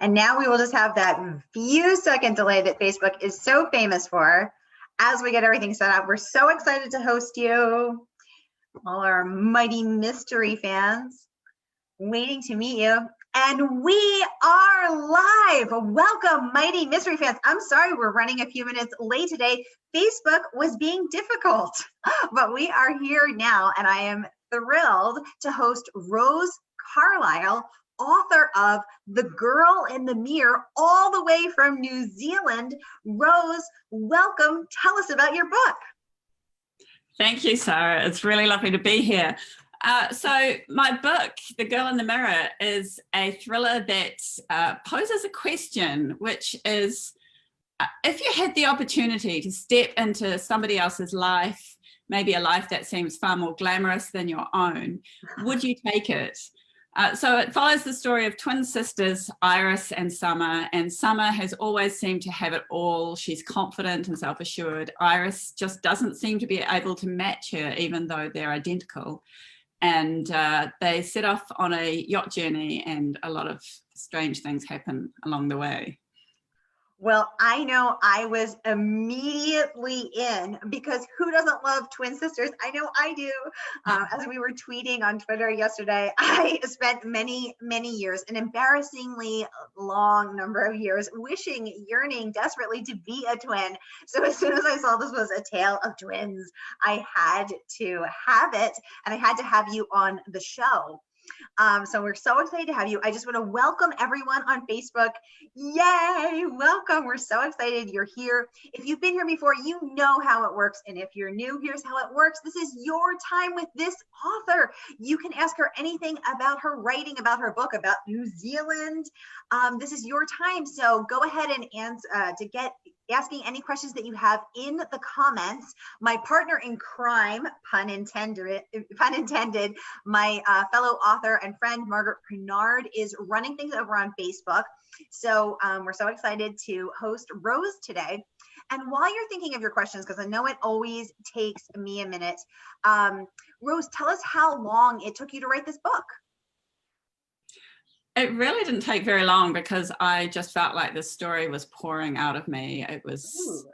And now we will just have that few second delay that Facebook is so famous for as we get everything set up. We're so excited to host you, all our mighty mystery fans, waiting to meet you. And we are live. Welcome, mighty mystery fans. I'm sorry we're running a few minutes late today. Facebook was being difficult, but we are here now, and I am thrilled to host Rose Carlyle, author of The Girl in the Mirror, all the way from New Zealand. Rose, welcome. Tell us about your book. Thank you, Sarah. It's really lovely to be here. So my book, The Girl in the Mirror, is a thriller that poses a question, which is, if you had the opportunity to step into somebody else's life, maybe a life that seems far more glamorous than your own, would you take it? So it follows the story of twin sisters, Iris and Summer has always seemed to have it all. She's confident and self-assured. Iris just doesn't seem to be able to match her, even though they're identical. And they set off on a yacht journey, and a lot of strange things happen along the way. Well, I know I was immediately in, because who doesn't love twin sisters? I know I do. As we were tweeting on Twitter yesterday, I spent many, many years, an embarrassingly long number of years, wishing, yearning desperately to be a twin. So as soon as I saw this was a tale of twins, I had to have it, and I had to have you on the show. So we're so excited to have you. I just want to welcome everyone on Facebook. Yay, welcome. We're so excited you're here. If you've been here before, you know how it works. And if you're new, here's how it works. This is your time with this author. You can ask her anything about her writing, about her book, about New Zealand. This is your time. So go ahead and answer asking any questions that you have in the comments. My partner in crime, pun intended, my fellow author and friend, Margaret Pernard, is running things over on Facebook. So we're so excited to host Rose today. And while you're thinking of your questions, because I know it always takes me a minute, Rose, tell us how long it took you to write this book. It really didn't take very long, because I just felt like this story was pouring out of me. It was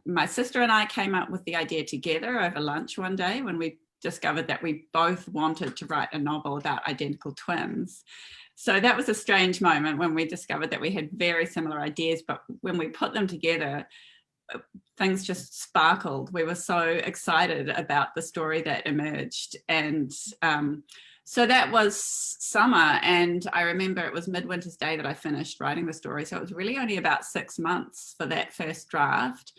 my sister and I came up with the idea together over lunch one day when we discovered that we both wanted to write a novel about identical twins. So that was a strange moment when we discovered that we had very similar ideas, but when we put them together, things just sparkled. We were so excited about the story that emerged. And so that was summer, and I remember it was Midwinter's Day that I finished writing the story. So it was really only about 6 months for that first draft.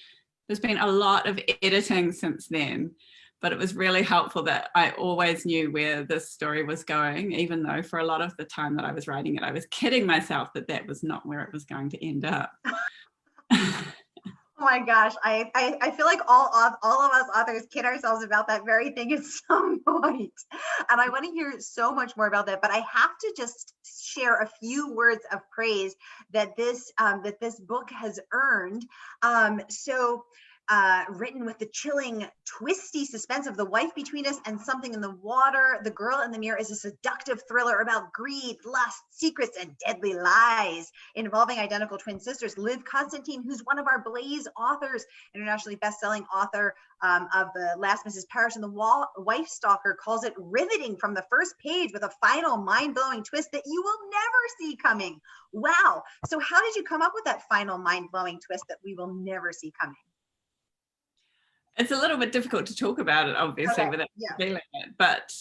There's been a lot of editing since then, but it was really helpful that I always knew where this story was going, even though for a lot of the time that I was writing it, I was kidding myself that that was not where it was going to end up. Oh my gosh, I feel like all of us authors kid ourselves about that very thing at some point. And I want to hear so much more about that, but I have to just share a few words of praise that this book has earned. Written with the chilling, twisty suspense of the wife between us and something in the water. The Girl in the Mirror is a seductive thriller about greed, lust, secrets, and deadly lies involving identical twin sisters. Liv Constantine, who's one of our Blaze authors, internationally best-selling author of The Last Mrs. Parrish and The Wife Stalker, calls it riveting from the first page with a final mind-blowing twist that you will never see coming. Wow. So how did you come up with that final mind-blowing twist that we will never see coming? It's a little bit difficult to talk about it, obviously, without feeling it. But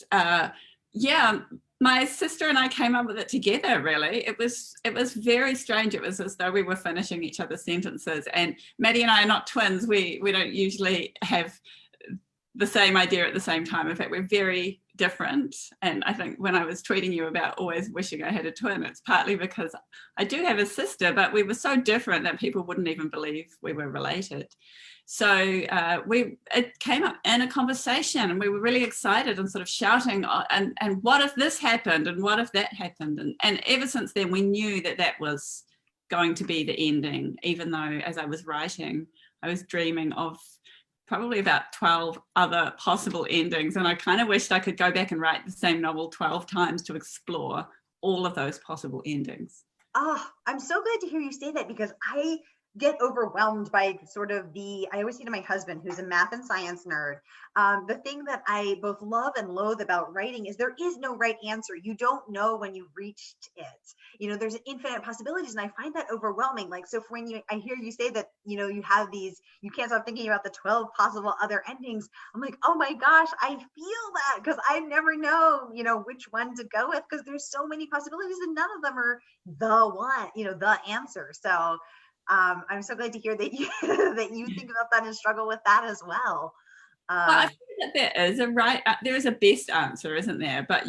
yeah, my sister and I came up with it together, really. It was very strange. It was as though we were finishing each other's sentences. And Maddie and I are not twins. We don't usually have the same idea at the same time. In fact, we're very different. And I think when I was tweeting you about always wishing I had a twin, it's partly because I do have a sister, but we were so different that people wouldn't even believe we were related. So it came up in a conversation, and we were really excited and sort of shouting, and what if this happened, and what if that happened? And ever since then, we knew that that was going to be the ending, even though as I was writing, I was dreaming of probably about 12 other possible endings. And I kind of wished I could go back and write the same novel 12 times to explore all of those possible endings. Oh, I'm so glad to hear you say that, because I get overwhelmed by sort of I always say to my husband, who's a math and science nerd, the thing that I both love and loathe about writing is there is no right answer. You don't know when you've reached it. There's infinite possibilities, and I find that overwhelming. Like, so for I hear you say that, you have you can't stop thinking about the 12 possible other endings. I'm like, oh my gosh, I feel that, because I never know, which one to go with, because there's so many possibilities and none of them are the one, the answer. So I'm so glad to hear that you that you think about that and struggle with that as well. Well, I think that there is a best answer, isn't there? But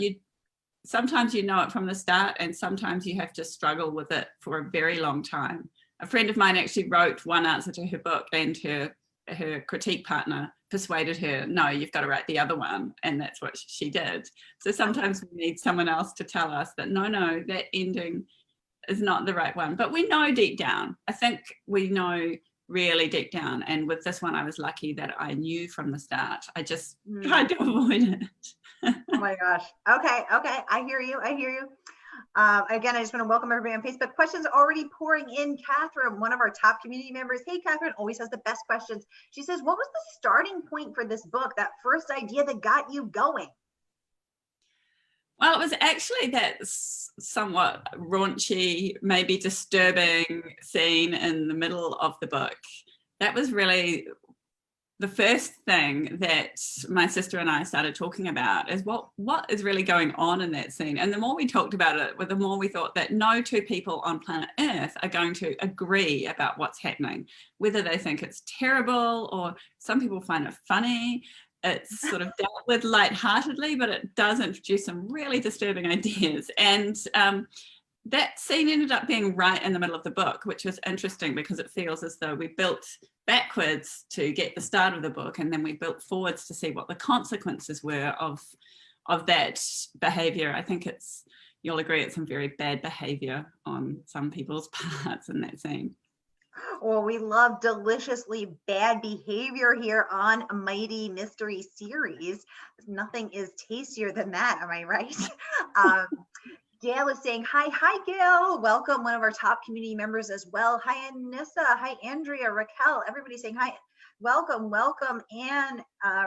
sometimes you know it from the start, and sometimes you have to struggle with it for a very long time. A friend of mine actually wrote one answer to her book, and her critique partner persuaded her, no, you've got to write the other one, and that's what she did. So sometimes we need someone else to tell us that no, that ending is not the right one. But we know deep down. I think we know really deep down. And with this one, I was lucky that I knew from the start. I just tried to avoid it. Oh my gosh. Okay. I hear you. Again, I just want to welcome everybody on Facebook. Questions already pouring in. Catherine, one of our top community members. Hey, Catherine, always has the best questions. She says, what was the starting point for this book, that first idea that got you going? Well, it was actually that somewhat raunchy, maybe disturbing scene in the middle of the book. That was really the first thing that my sister and I started talking about, is what is really going on in that scene. And the more we talked about it, the more we thought that no two people on planet Earth are going to agree about what's happening, whether they think it's terrible or some people find it funny. It's sort of dealt with lightheartedly, but it does introduce some really disturbing ideas. And that scene ended up being right in the middle of the book, which was interesting because it feels as though we built backwards to get the start of the book, and then we built forwards to see what the consequences were of that behavior. I think you'll agree, it's some very bad behavior on some people's parts in that scene. Well, we love deliciously bad behavior here on Mighty Mystery Series. Nothing is tastier than that, am I right? Gail is saying, hi, Gail. Welcome, one of our top community members as well. Hi, Anissa. Hi, Andrea, Raquel. Everybody's saying hi. Welcome. And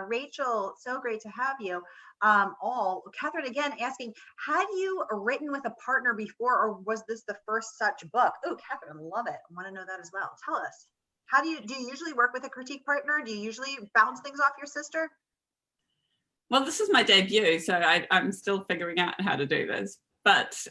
Rachel, so great to have you all. Catherine, again, asking, had you written with a partner before, or was this the first such book? Oh, Catherine, love it. I want to know that as well. Tell us. Do you usually work with a critique partner? Do you usually bounce things off your sister? Well, this is my debut, so I'm still figuring out how to do this. But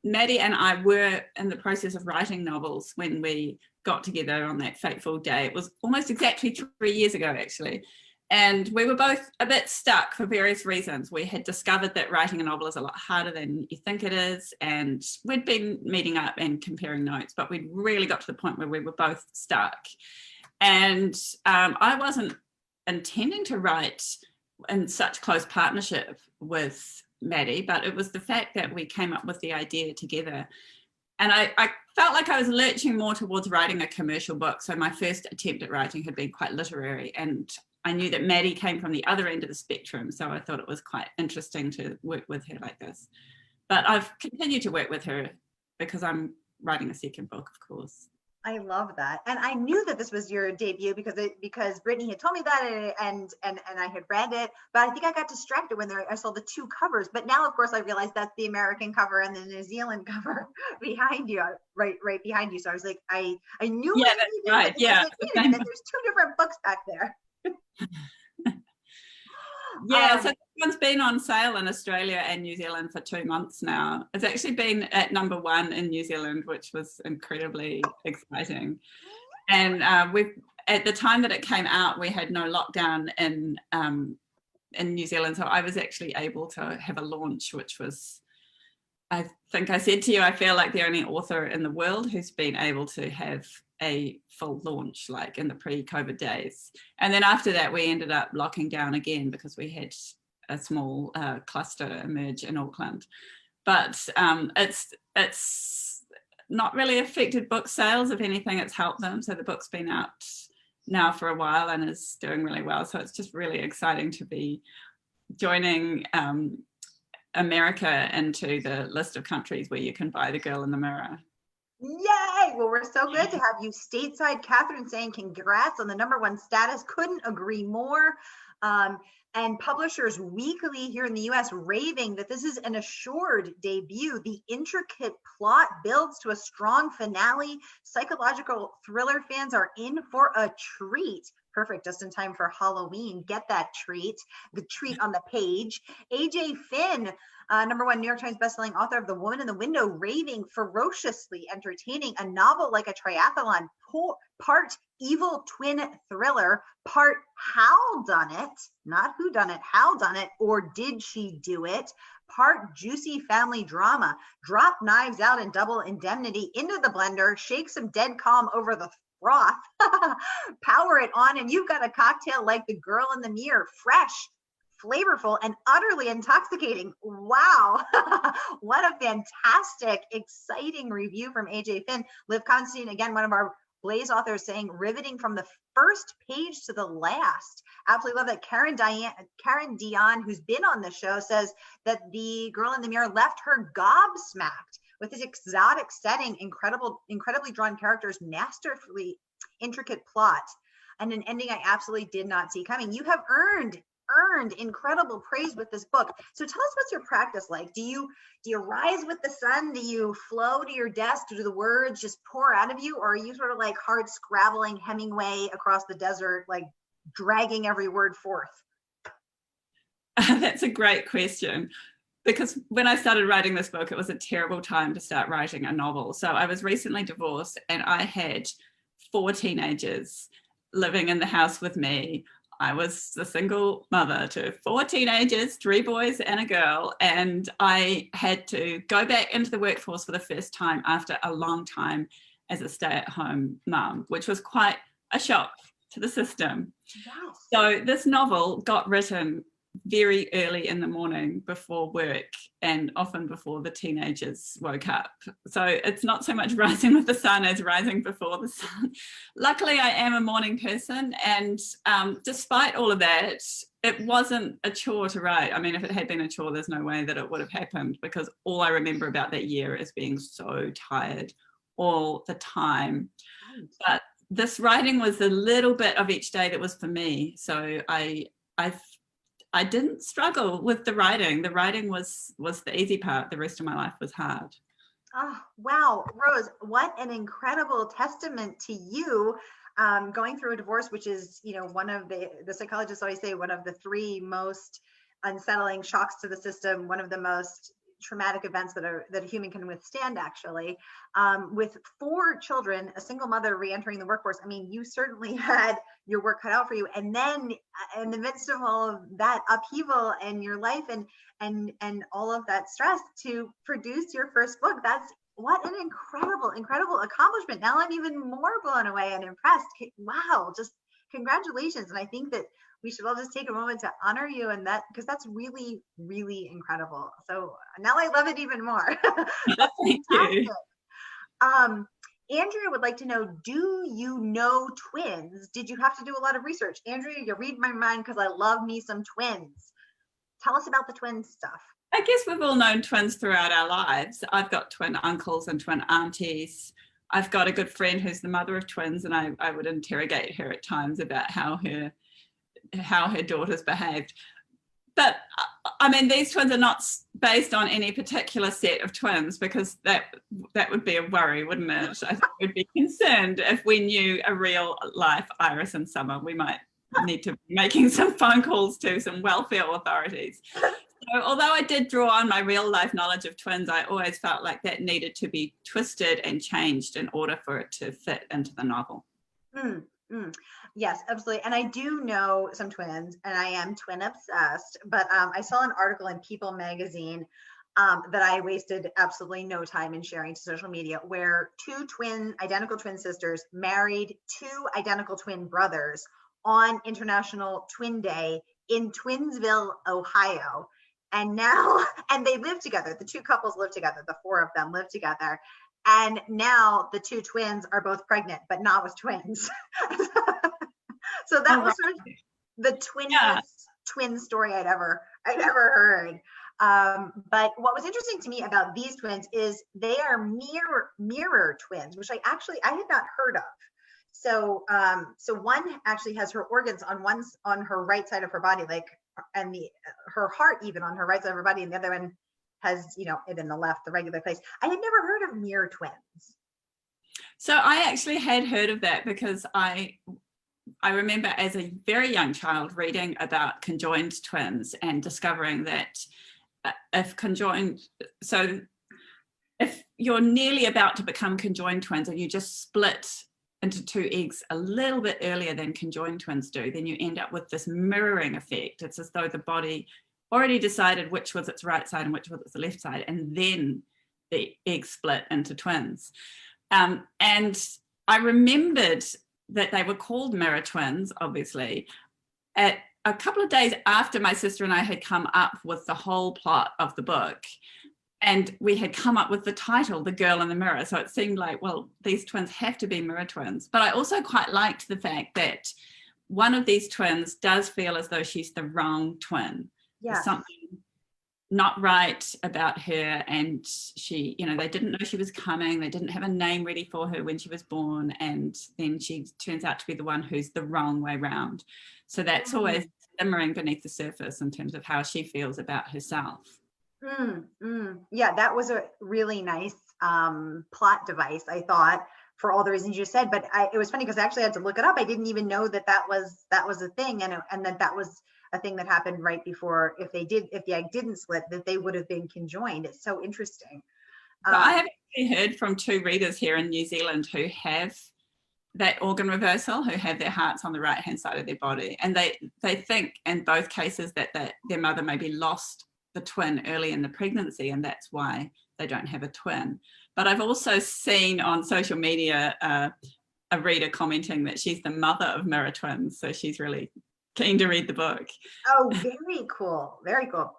Maddie and I were in the process of writing novels when we got together on that fateful day. It was almost exactly 3 years ago, actually. And we were both a bit stuck for various reasons. We had discovered that writing a novel is a lot harder than you think it is. And we'd been meeting up and comparing notes, but we'd really got to the point where we were both stuck. And I wasn't intending to write in such close partnership with Maddie, but it was the fact that we came up with the idea together. And I felt like I was lurching more towards writing a commercial book. So my first attempt at writing had been quite literary, and I knew that Maddie came from the other end of the spectrum. So I thought it was quite interesting to work with her like this. But I've continued to work with her because I'm writing a second book, of course. I love that. And I knew that this was your debut because Brittany had told me that, and I had read it, but I think I got distracted when I saw the two covers. But now, of course, I realized that's the American cover and the New Zealand cover behind you, right behind you. So I was like, I knew. Yeah, that's right. Yeah. And then there's two different books back there. Yeah, so this one's been on sale in Australia and New Zealand for 2 months now. It's actually been at #1 in New Zealand, which was incredibly exciting. And at the time that it came out, we had no lockdown in New Zealand, so I was actually able to have a launch, which was, I think I said to you, I feel like the only author in the world who's been able to have a full launch, like in the pre-COVID days. And then after that, we ended up locking down again because we had a small cluster emerge in Auckland. But it's not really affected book sales. If anything, it's helped them. So the book's been out now for a while and is doing really well. So it's just really exciting to be joining America into the list of countries where you can buy The Girl in the Mirror. Yay! Well, we're so good to have you stateside. Catherine saying congrats on the #1 status. Couldn't agree more. And Publishers Weekly here in the US raving that this is an assured debut. The intricate plot builds to a strong finale. Psychological thriller fans are in for a treat. Perfect, just in time for Halloween. Get that treat, the treat on the page. AJ Finn, #1 New York Times bestselling author of The Woman in the Window, raving ferociously entertaining, a novel like a triathlon, part evil twin thriller, part how done it, not who done it, how done it, or did she do it, part juicy family drama, drop knives out and Double Indemnity into the blender, shake some dead calm over the froth, power it on, and you've got a cocktail like The Girl in the Mirror, fresh, flavorful, and utterly intoxicating. Wow. What a fantastic, exciting review from AJ Finn. Liv Constantine, again, one of our Blaze authors, saying riveting from the first page to the last. Absolutely love that. Karen Dion, who's been on the show, says that The Girl in the Mirror left her gobsmacked with its exotic setting, incredibly drawn characters, masterfully intricate plot, and an ending I absolutely did not see coming. You have earned incredible praise with this book. So tell us, what's your practice like? Do you rise with the sun? Do you flow to your desk? Do the words just pour out of you? Or are you sort of like hard scrabbling Hemingway across the desert, like dragging every word forth? That's a great question. Because when I started writing this book, it was a terrible time to start writing a novel. So I was recently divorced and I had 4 teenagers living in the house with me. I was the single mother to 4 teenagers, 3 boys and a girl, and I had to go back into the workforce for the first time after a long time as a stay-at-home mum, which was quite a shock to the system. Yes. So this novel got written very early in the morning before work, and often before the teenagers woke up. So it's not so much rising with the sun as rising before the sun. Luckily, I am a morning person, and despite all of that, it wasn't a chore to write. I mean, if it had been a chore, there's no way that it would have happened, because all I remember about that year is being so tired all the time. But this writing was a little bit of each day that was for me. So I didn't struggle with the writing. The writing was the easy part. The rest of my life was hard. Oh, wow. Rose, what an incredible testament to you, going through a divorce, which is, one of the psychologists always say, one of the 3 most unsettling shocks to the system, one of the most traumatic events that a human can withstand, actually. With 4 children, a single mother re-entering the workforce, I mean, you certainly had your work cut out for you. And then in the midst of all of that upheaval in your life and all of that stress, to produce your first book, what an incredible accomplishment. Now I'm even more blown away and impressed. Wow, just congratulations. And I think that we should all just take a moment to honor you, and that, because that's really, really incredible. So now I love it even more. That's Thank fantastic. you. Andrea would like to know, do you know twins? Did you have to do a lot of research? Andrea, you read my mind because I love me some twins. Tell us about the twin stuff. I guess we've all known twins throughout our lives. I've got twin uncles and twin aunties. I've got a good friend who's the mother of twins, and I would interrogate her at times about how her daughters behaved. But I mean, these twins are not based on any particular set of twins, because that would be a worry, wouldn't it? I think we'd be concerned if we knew a real life Iris and Summer. We might need to be making some phone calls to some welfare authorities. So although I did draw on my real life knowledge of twins, I always felt like that needed to be twisted and changed in order for it to fit into the novel. Yes, absolutely. And I do know some twins, and I am twin obsessed, but I saw an article in People magazine that I wasted absolutely no time in sharing to social media, where 2 identical twin sisters married 2 identical twin brothers on International Twin Day in Twinsville, Ohio. And they live together. The 2 couples live together. The 4 of them live together. And now the 2 twins are both pregnant, but not with twins. So that was sort of the twin story I'd ever heard. But what was interesting to me about these twins is they are mirror twins, which I had not heard of. So so one actually has her organs on her right side of her body, like, and her heart even on her right side of her body, and the other one has, you know, it in the left, the regular place. I had never heard of mirror twins. So I actually had heard of that because I remember as a very young child reading about conjoined twins and discovering that if you're nearly about to become conjoined twins, or you just split into two eggs a little bit earlier than conjoined twins do, then you end up with this mirroring effect. It's as though the body already decided which was its right side and which was its left side, and then the egg split into twins. And I remembered that they were called mirror twins, obviously, at a couple of days after my sister and I had come up with the whole plot of the book. And we had come up with the title, The Girl in the Mirror. So it seemed like, well, these twins have to be mirror twins. But I also quite liked the fact that one of these twins does feel as though she's the wrong twin. Yeah. There's something not right about her, and she, you know, they didn't know she was coming. They didn't have a name ready for her when she was born. And then she turns out to be the one who's the wrong way round. So that's always simmering beneath the surface in terms of how she feels about herself. Yeah, that was a really nice plot device, I thought, for all the reasons you said. But it was funny because I actually had to look it up. I didn't even know that was a thing, and that was a thing that happened right before, if the egg didn't split, that they would have been conjoined. It's so interesting. I have actually heard from 2 readers here in New Zealand who have that organ reversal, who have their hearts on the right hand side of their body, and they think in both cases that their mother maybe lost the twin early in the pregnancy, and that's why they don't have a twin. But I've also seen on social media a reader commenting that she's the mother of mirror twins, so she's really keen to read the book. Oh, very cool, very cool.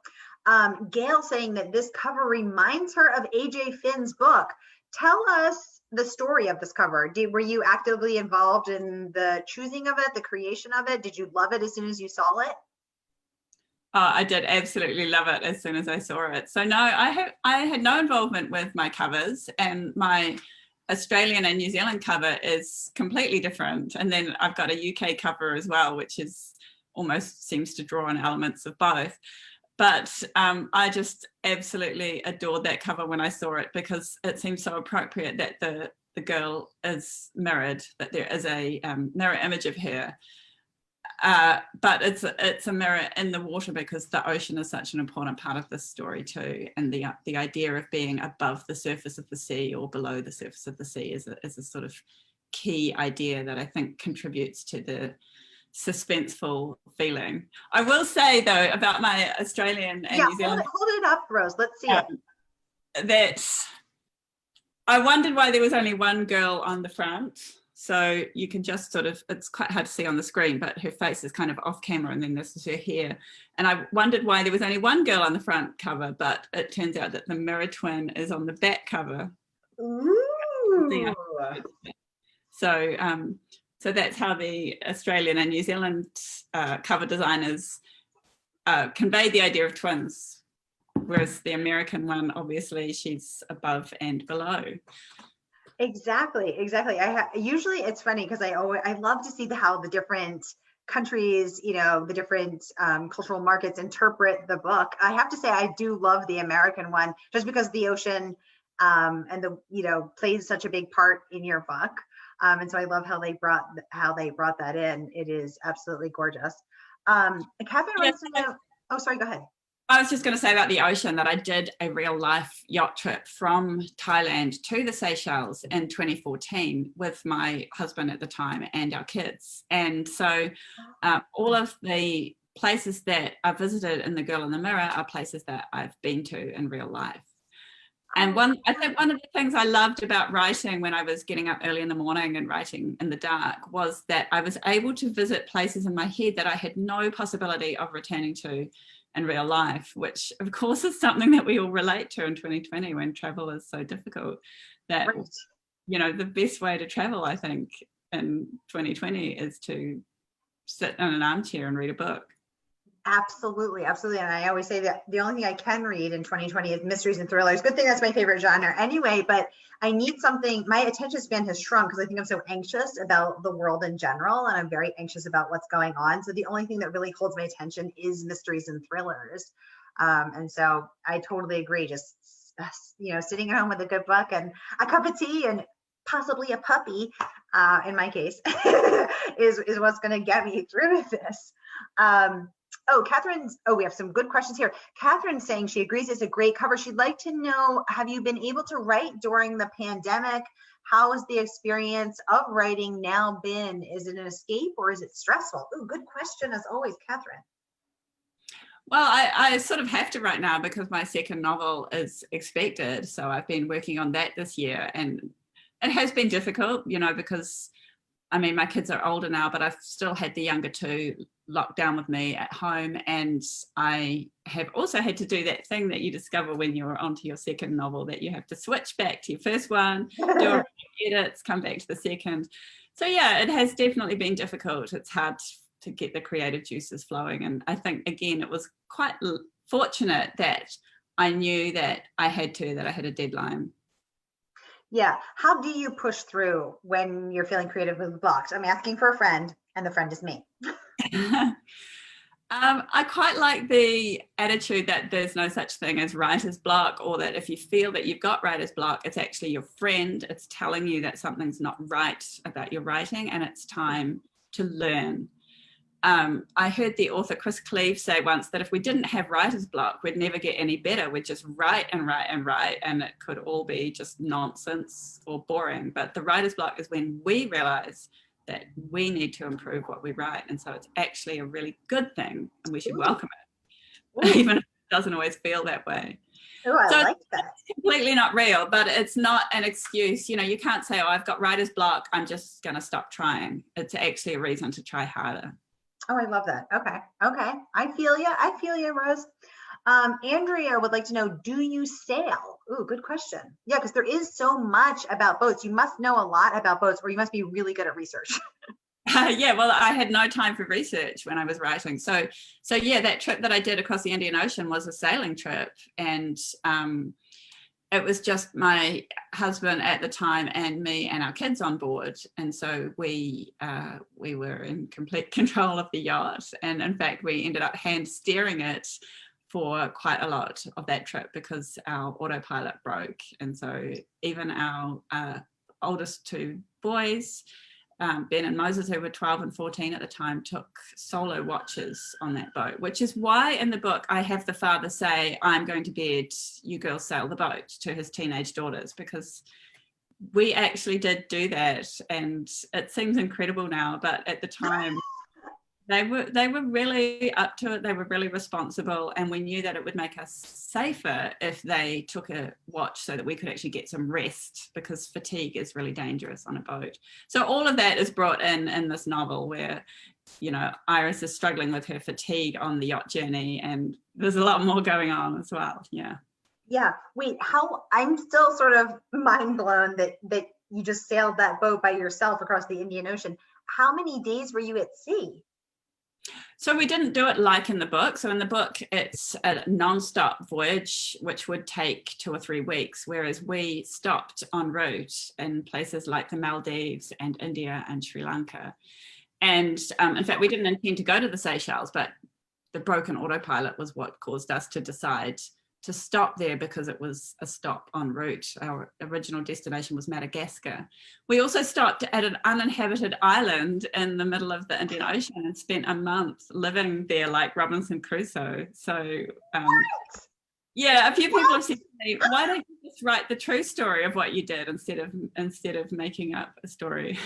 Gail saying that this cover reminds her of AJ Finn's book. Tell us the story of this cover. Were you actively involved in the choosing of it, the creation of it? Did you love it as soon as you saw it? I did absolutely love it as soon as I saw it. So no, I had no involvement with my covers, and my Australian and New Zealand cover is completely different. And then I've got a UK cover as well, which is almost seems to draw on elements of both. But I just absolutely adored that cover when I saw it, because it seems so appropriate that the girl is mirrored, that there is a mirror image of her. But it's a mirror in the water, because the ocean is such an important part of this story too, and the idea of being above the surface of the sea or below the surface of the sea is a sort of key idea that I think contributes to the suspenseful feeling. I will say though about my Australian and New Zealand, hold it up, Rose, let's see it. That I wondered why there was only one girl on the front. So you can just sort of, it's quite hard to see on the screen, but her face is kind of off camera, and then this is her hair. And I wondered why there was only one girl on the front cover, but it turns out that the mirror twin is on the back cover. Ooh. So that's how the Australian and New Zealand cover designers conveyed the idea of twins, whereas the American one, obviously, she's above and below. Exactly. Usually it's funny because I love to see how the different countries, you know, the different cultural markets interpret the book. I have to say I do love the American one, just because the ocean and the, you know, plays such a big part in your book. And so I love how they brought that in. It is absolutely gorgeous. Catherine wants to know. Oh, sorry, go ahead. I was just going to say about the ocean that I did a real life yacht trip from Thailand to the Seychelles in 2014 with my husband at the time and our kids. And so all of the places that I visited in The Girl in the Mirror are places that I've been to in real life. And I think one of the things I loved about writing when I was getting up early in the morning and writing in the dark was that I was able to visit places in my head that I had no possibility of returning to in real life, which of course is something that we all relate to in 2020 when travel is so difficult. That, right. You know, the best way to travel, I think, in 2020 is to sit in an armchair and read a book. Absolutely, absolutely. And I always say that the only thing I can read in 2020 is mysteries and thrillers. Good thing that's my favorite genre anyway, but I need something. My attention span has shrunk because I think I'm so anxious about the world in general, and I'm very anxious about what's going on. So the only thing that really holds my attention is mysteries and thrillers. And so I totally agree. Just, sitting at home with a good book and a cup of tea and possibly a puppy, in my case, is what's going to get me through this. We have some good questions here. Catherine's saying she agrees it's a great cover. She'd like to know, have you been able to write during the pandemic? How has the experience of writing now been? Is it an escape or is it stressful? Oh, good question as always, Catherine. Well, I sort of have to right now because my second novel is expected. So I've been working on that this year, and it has been difficult, because my kids are older now, but I've still had the younger two locked down with me at home. And I have also had to do that thing that you discover when you're onto your second novel, that you have to switch back to your first one, do a edits, come back to the second. So yeah, it has definitely been difficult. It's hard to get the creative juices flowing. And I think, again, it was quite fortunate that I knew that I had a deadline. Yeah. How do you push through when you're feeling creatively blocked? I'm asking for a friend, and the friend is me. I quite like the attitude that there's no such thing as writer's block, or that if you feel that you've got writer's block, it's actually your friend. It's telling you that something's not right about your writing and it's time to learn. I heard the author Chris Cleave say once that if we didn't have writer's block, we'd never get any better. We'd just write and write and write, and it could all be just nonsense or boring. But the writer's block is when we realize that we need to improve what we write. And so it's actually a really good thing, and we should welcome it, even if it doesn't always feel that way. Oh, I like that. It's completely not real, but it's not an excuse. You can't say, I've got writer's block, I'm just going to stop trying. It's actually a reason to try harder. Oh, I love that. Okay. I feel you, Rose. Andrea would like to know, do you sail? Ooh, good question. Yeah, because there is so much about boats. You must know a lot about boats, or you must be really good at research. Yeah, well, I had no time for research when I was writing. So yeah, that trip that I did across the Indian Ocean was a sailing trip, and it was just my husband at the time and me and our kids on board. And so we were in complete control of the yacht. And in fact, we ended up hand steering it for quite a lot of that trip because our autopilot broke. And so even our oldest two boys, Ben and Moses, who were 12 and 14 at the time, took solo watches on that boat, which is why in the book I have the father say, I'm going to bed, you girls sail the boat, to his teenage daughters, because we actually did do that. And it seems incredible now, but at the time they were really up to it. They were really responsible, and we knew that it would make us safer if they took a watch so that we could actually get some rest, because fatigue is really dangerous on a boat. So all of that is brought in this novel, where Iris is struggling with her fatigue on the yacht journey, and there's a lot more going on as well. Yeah. Wait, I'm still sort of mind blown that you just sailed that boat by yourself across the Indian Ocean. How many days were you at sea? So we didn't do it like in the book. So in the book, it's a non-stop voyage, which would take 2 or 3 weeks, whereas we stopped en route in places like the Maldives and India and Sri Lanka. And in fact, we didn't intend to go to the Seychelles, but the broken autopilot was what caused us to decide to stop there, because it was a stop en route. Our original destination was Madagascar. We also stopped at an uninhabited island in the middle of the Indian Ocean and spent a month living there like Robinson Crusoe. So yeah, a few people have said to me, why don't you just write the true story of what you did instead of making up a story?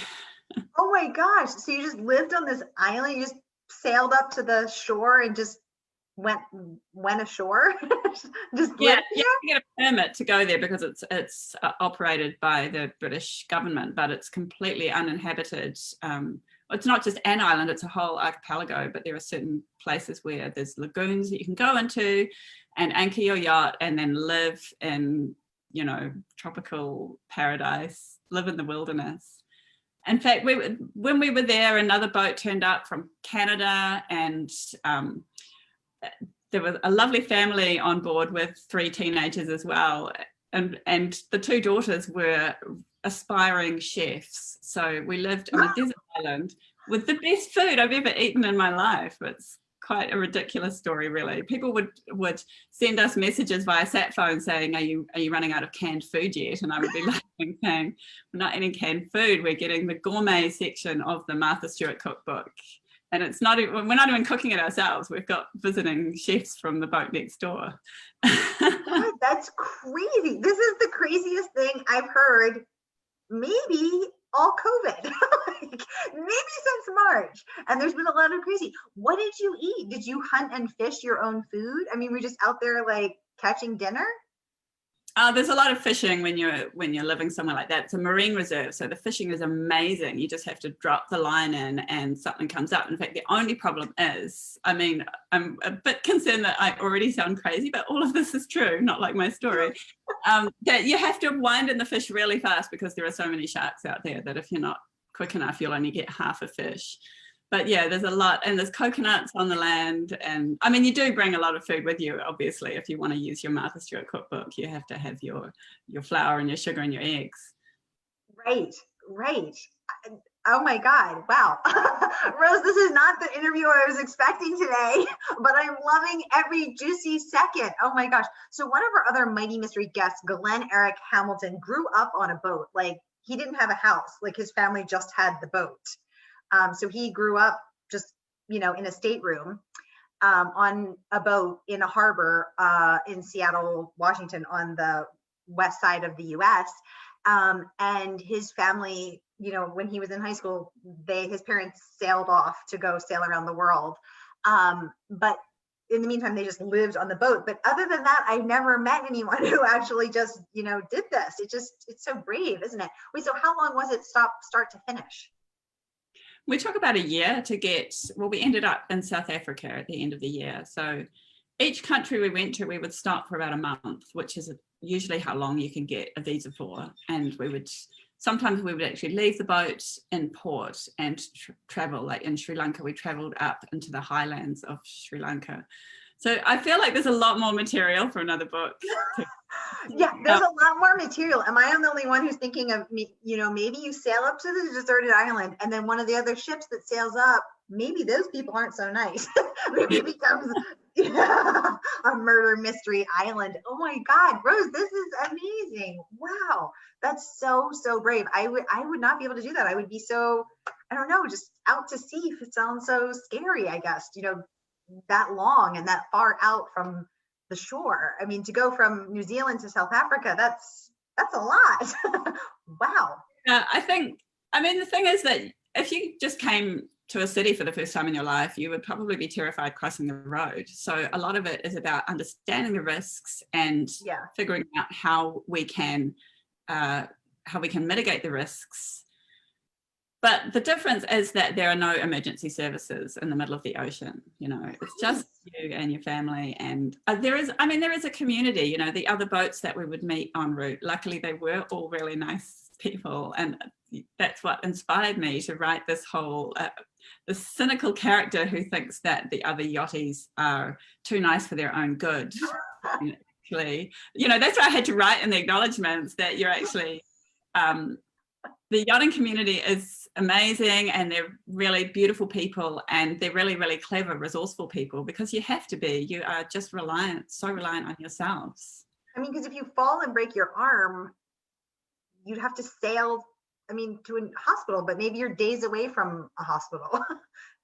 Oh my gosh. So you just lived on this island, you just sailed up to the shore and just went ashore? Just yeah, you get a permit to go there because it's operated by the British government, but it's completely uninhabited. It's not just an island, it's a whole archipelago, but there are certain places where there's lagoons that you can go into and anchor your yacht and then live in, tropical paradise, live in the wilderness. In fact, when we were there, another boat turned up from Canada, and there was a lovely family on board with 3 teenagers as well. And the 2 daughters were aspiring chefs. So we lived on a desert island with the best food I've ever eaten in my life. It's quite a ridiculous story, really. People would send us messages via sat phone saying, are you running out of canned food yet? And I would be laughing, saying, we're not eating canned food, we're getting the gourmet section of the Martha Stewart cookbook. And it's not even, we're not even cooking it ourselves. We've got visiting chefs from the boat next door. God, that's crazy. This is the craziest thing I've heard, maybe all COVID, like, maybe since March. And there's been a lot of crazy. What did you eat? Did you hunt and fish your own food? I mean, we're just out there like catching dinner? There's a lot of fishing when you're living somewhere like that. It's a marine reserve, so the fishing is amazing. You just have to drop the line in and something comes up. In fact, the only problem is, I mean, I'm a bit concerned that I already sound crazy, but all of this is true, not like my story, that you have to wind in the fish really fast because there are so many sharks out there that if you're not quick enough, you'll only get half a fish. But yeah, there's a lot, and there's coconuts on the land. And I mean, you do bring a lot of food with you, obviously. If you want to use your Martha Stewart cookbook, you have to have your flour and your sugar and your eggs. Right. Oh my God, wow. Rose, this is not the interview I was expecting today, but I'm loving every juicy second. Oh my gosh. So one of our other Mighty Mystery guests, Glenn Eric Hamilton, grew up on a boat. Like, he didn't have a house, like his family just had the boat. So he grew up just, in a stateroom on a boat in a harbor in Seattle, Washington, on the west side of the US. And his family, when he was in high school, his parents sailed off to go sail around the world. But in the meantime, they just lived on the boat. But other than that, I never met anyone who actually just, did this. It's so brave, isn't it? Wait, so how long was it start to finish? We took about a year to get, well, we ended up in South Africa at the end of the year. So each country we went to, we would stop for about a month, which is usually how long you can get a visa for. And sometimes we would actually leave the boat in port and travel. Like in Sri Lanka, we traveled up into the highlands of Sri Lanka. So I feel like there's a lot more material for another book. Yeah, there's a lot more material. Am I the only one who's thinking of, maybe you sail up to the deserted island and then one of the other ships that sails up, maybe those people aren't so nice. Maybe it becomes a murder mystery island. Oh my God, Rose, this is amazing. Wow, that's so brave. I would not be able to do that. I would be so, I don't know, just out to sea. It sounds so scary, I guess, that long and that far out from the shore. I mean, to go from New Zealand to South Africa, that's a lot. Wow. The thing is that if you just came to a city for the first time in your life, you would probably be terrified crossing the road. So a lot of it is about understanding the risks and figuring out how we can mitigate the risks. But the difference is that there are no emergency services in the middle of the ocean. It's just you and your family. And there is a community, the other boats that we would meet en route. Luckily, they were all really nice people. And that's what inspired me to write this whole, this cynical character who thinks that the other yachties are too nice for their own good. Actually, that's why I had to write in the acknowledgements that you're actually, the yachting community is amazing and they're really beautiful people and they're really, really clever, resourceful people, because you have to be. You are just so reliant on yourselves. I mean, because if you fall and break your arm, you'd have to sail, to a hospital, but maybe you're days away from a hospital.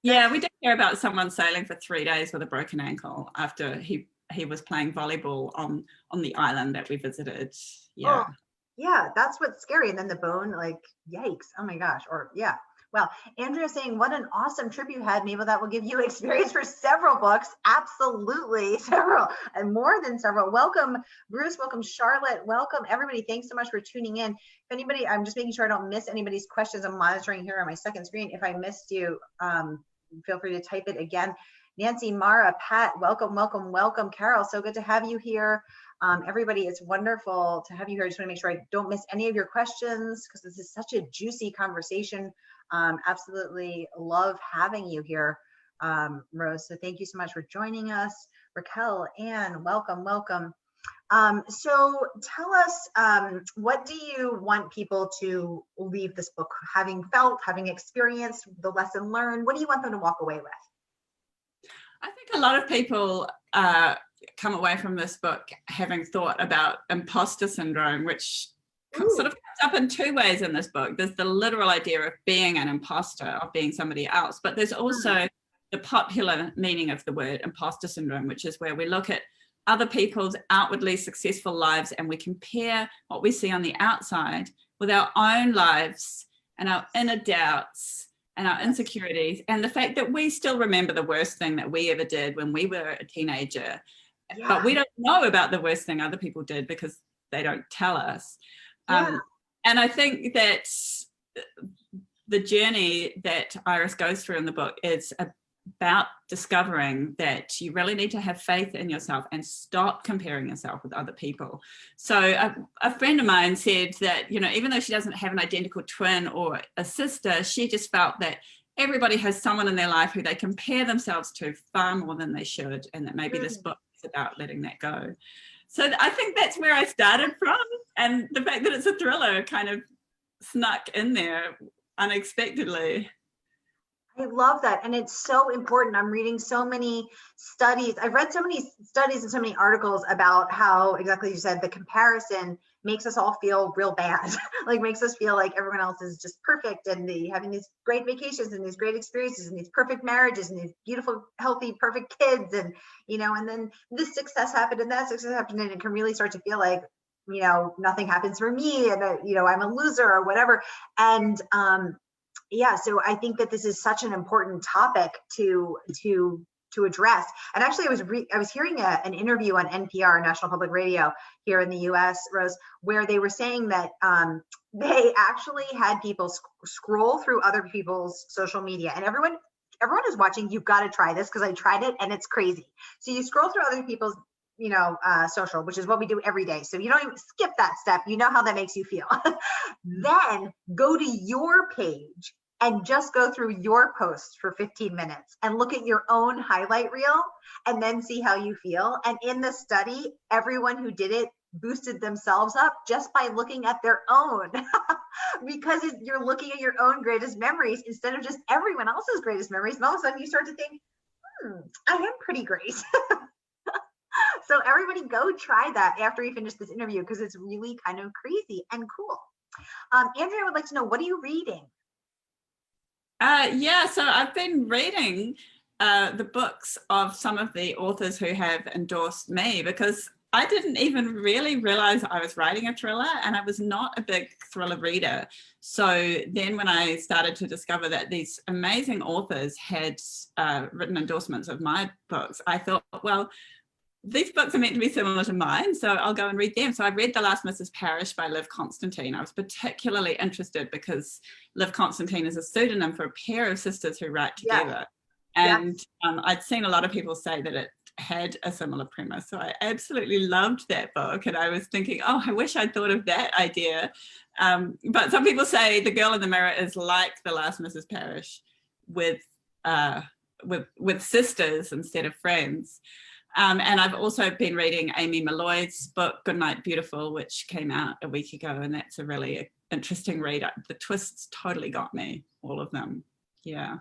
Yeah, we did hear about someone sailing for 3 days with a broken ankle after he was playing volleyball on the island that we visited. Yeah. Oh. Yeah, that's what's scary. And then the bone, like, yikes. Oh my gosh. Or yeah. Well, Andrea saying, what an awesome trip you had. Maybe that will give you experience for several books. Absolutely. Several and more than several. Welcome, Bruce. Welcome, Charlotte. Welcome, everybody. Thanks so much for tuning in. If anybody, I'm just making sure I don't miss anybody's questions. I'm monitoring here on my second screen. If I missed you, feel free to type it again. Nancy, Mara, Pat, welcome. Carol, so good to have you here. Everybody, it's wonderful to have you here. I just want to make sure I don't miss any of your questions because this is such a juicy conversation. Absolutely love having you here. Rose. So thank you so much for joining us. Raquel, Anne, welcome, welcome. So tell us, what do you want people to leave this book having felt, having experienced the lesson learned? What do you want them to walk away with? I think a lot of people come away from this book having thought about imposter syndrome, which sort of comes up in two ways in this book. There's the literal idea of being an imposter, of being somebody else, but there's also the popular meaning of the word imposter syndrome, which is where we look at other people's outwardly successful lives and we compare what we see on the outside with our own lives and our inner doubts and our insecurities, and the fact that we still remember the worst thing that we ever did when we were a teenager, but we don't know about the worst thing other people did because they don't tell us. And I think that the journey that Iris goes through in the book is about discovering that you really need to have faith in yourself and stop comparing yourself with other people. So a friend of mine said that, you know, even though she doesn't have an identical twin or a sister, she just felt that everybody has someone in their life who they compare themselves to far more than they should, and that maybe this book is about letting that go. So I think that's where I started from, and the fact that it's a thriller kind of snuck in there unexpectedly. I love that. And it's so important. I'm reading so many studies. I've read so many studies and so many articles about how, exactly you said, the comparison makes us all feel real bad. Like makes us feel like everyone else is just perfect and having these great vacations and these great experiences and these perfect marriages and these beautiful, healthy, perfect kids. And, you know, and then this success happened and that success happened, and it can really start to feel like, you know, nothing happens for me and, you know, I'm a loser or whatever. And, yeah, so I think that this is such an important topic to address. And actually, I was hearing an interview on NPR, National Public Radio, here in the U.S., Rose, where they were saying that they actually had people scroll through other people's social media, and everyone is watching. You've got to try this because I tried it and it's crazy. So you scroll through other people's, you know, social, which is what we do every day. So you don't even skip that step. You know how that makes you feel. Then go to your page and just go through your posts for 15 minutes and look at your own highlight reel and then see how you feel. And in the study, everyone who did it boosted themselves up just by looking at their own because you're looking at your own greatest memories instead of just everyone else's greatest memories. And all of a sudden you start to think, I am pretty great. So everybody go try that after you finish this interview because it's really kind of crazy and cool. Andrea, I would like to know, what are you reading? Yeah, so I've been reading the books of some of the authors who have endorsed me, because I didn't even really realize I was writing a thriller, and I was not a big thriller reader. So then when I started to discover that these amazing authors had written endorsements of my books, I thought, well, these books are meant to be similar to mine, so I'll go and read them. So I read The Last Mrs. Parrish by Liv Constantine. I was particularly interested because Liv Constantine is a pseudonym for a pair of sisters who write together. And I'd seen a lot of people say that it had a similar premise. So I absolutely loved that book. And I was thinking, oh, I wish I'd thought of that idea. But some people say The Girl in the Mirror is like The Last Mrs. Parrish with sisters instead of friends. And I've also been reading Amy Malloy's book, Goodnight Beautiful, which came out a week ago. And that's a really interesting read. The twists totally got me, all of them. Yeah.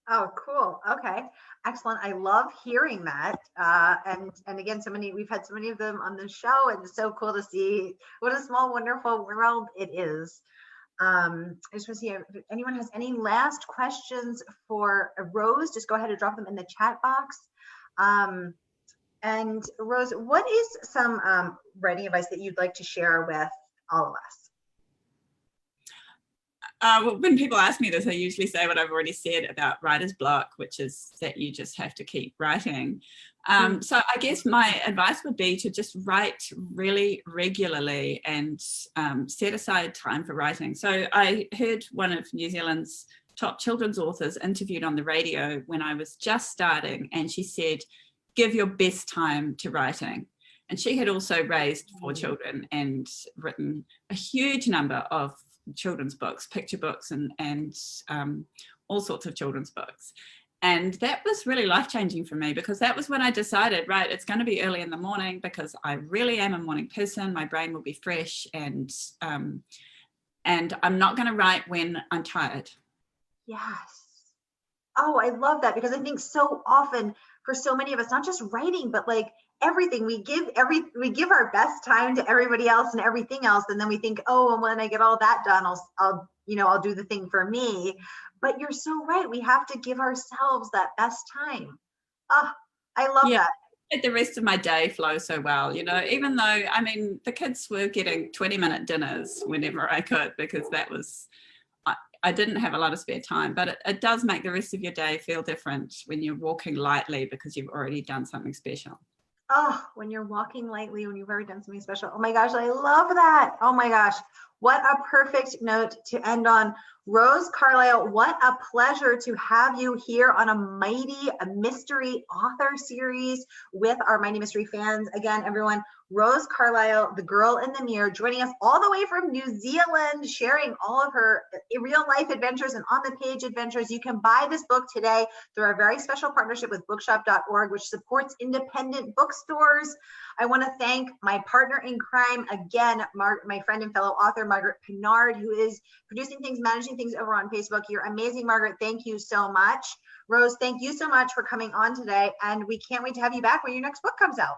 Oh, cool. Okay. Excellent. I love hearing that. And again, we've had so many of them on the show, and it's so cool to see what a small, wonderful world it is. I just want to see if anyone has any last questions for Rose. Just go ahead and drop them in the chat box. And Rose, what is some writing advice that you'd like to share with all of us? Well, when people ask me this, I usually say what I've already said about writer's block, which is that you just have to keep writing. So I guess my advice would be to just write really regularly and set aside time for writing. So I heard one of New Zealand's top children's authors interviewed on the radio when I was just starting, and she said, give your best time to writing. And she had also raised 4 children and written a huge number of children's books, picture books, and all sorts of children's books. And that was really life-changing for me, because that was when I decided, right, it's going to be early in the morning, because I really am a morning person. My brain will be fresh, and I'm not going to write when I'm tired. Yes. Oh, I love that, because I think so often for so many of us, not just writing, but like everything, we give our best time to everybody else and everything else, and then we think, oh, and when I get all that done, I'll do the thing for me. But you're so right. We have to give ourselves that best time. Ah, I love that. The rest of my day flow so well, even though, I mean, the kids were getting 20-minute dinners whenever I could, because that was, I didn't have a lot of spare time, but it does make the rest of your day feel different when you're walking lightly because you've already done something special. Oh, when you're walking lightly, when you've already done something special. Oh my gosh, I love that. Oh my gosh, what a perfect note to end on. Rose Carlyle, what a pleasure to have you here on a mystery author series with our Mighty Mystery fans. Again, everyone, Rose Carlyle, the girl in the mirror, joining us all the way from New Zealand, sharing all of her real life adventures and on the page adventures. You can buy this book today through our very special partnership with bookshop.org, which supports independent bookstores. I want to thank my partner in crime, again, my friend and fellow author, Margaret Pinard, who is producing things, managing things over on Facebook. You're amazing, Margaret. Thank you so much. Rose, thank you so much for coming on today. And we can't wait to have you back when your next book comes out.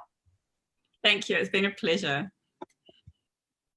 Thank you. It's been a pleasure.